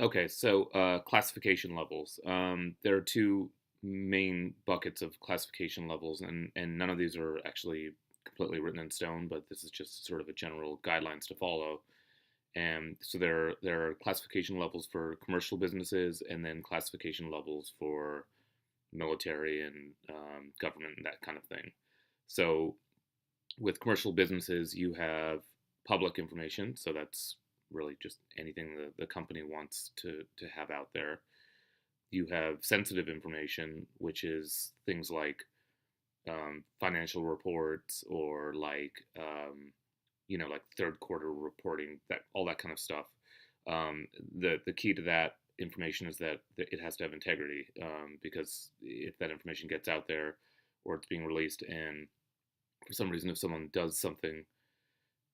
Okay, so classification levels. There are two main buckets of classification levels, and none of these are actually completely written in stone, but this is just sort of a general guidelines to follow. And so there are classification levels for commercial businesses, and then classification levels for military and government and that kind of thing. So with commercial businesses, you have public information, so that's really just anything the company wants to have out there. You have sensitive information, which is things like financial reports or like third quarter reporting, that all that kind of stuff. The key to that information is that it has to have integrity, because if that information gets out there or it's being released, and for some reason if someone does something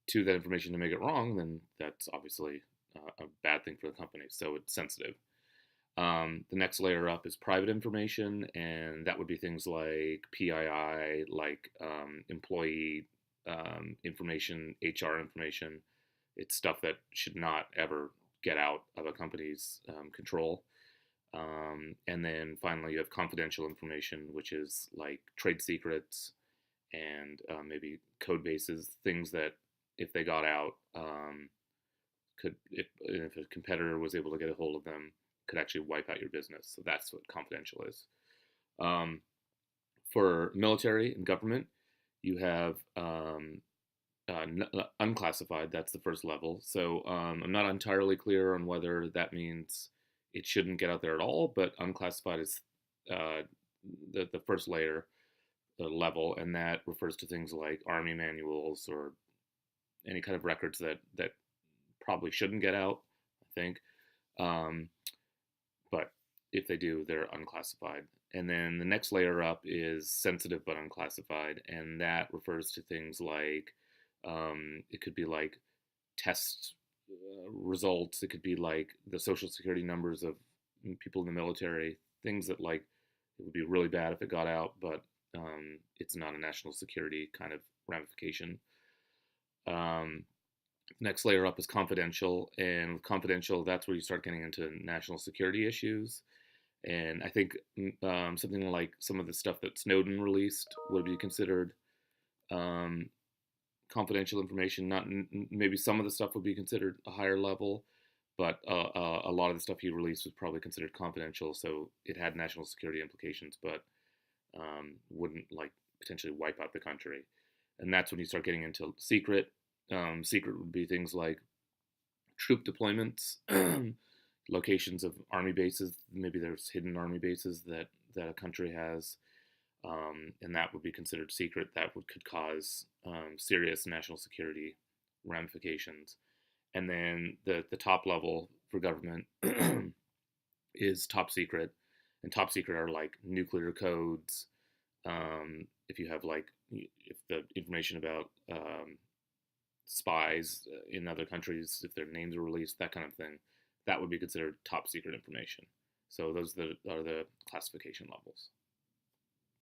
to that information to make it wrong, then that's obviously a bad thing for the company. So it's sensitive. The next layer up is private information, and that would be things like PII, like employee information, HR information. It's stuff that should not ever get out of a company's control. And then finally, you have confidential information, which is like trade secrets and maybe code bases, things that if they got out, could if a competitor was able to get a hold of them, could actually wipe out your business. So that's what confidential is. Um, for military and government, you have unclassified. That's the first level. So I'm not entirely clear on whether that means it shouldn't get out there at all, but unclassified is uh, the first layer, the level, and that refers to things like army manuals or any kind of records that probably shouldn't get out, I think. Um, but if they do, they're unclassified. And then the next layer up is sensitive but unclassified, and that refers to things like it could be like test results. It could be like the social security numbers of people in the military. Things that like it would be really bad if it got out, but it's not a national security kind of ramification. Um, Next layer up is confidential, and with confidential, that's where you start getting into national security issues. And I think something like some of the stuff that Snowden released would be considered um, confidential information. Not maybe some of the stuff would be considered a higher level, but a lot of the stuff he released was probably considered confidential. So it had national security implications, but wouldn't like potentially wipe out the country. And that's when you start getting into secret. Secret would be things like troop deployments, locations of army bases. Maybe there's hidden army bases that a country has, and that would be considered secret. That could cause serious national security ramifications. And then the top level for government is top secret, and top secret are like nuclear codes. If you have like if the information about spies in other countries, if their names are released, that kind of thing, that would be considered top secret information. So those are the classification levels.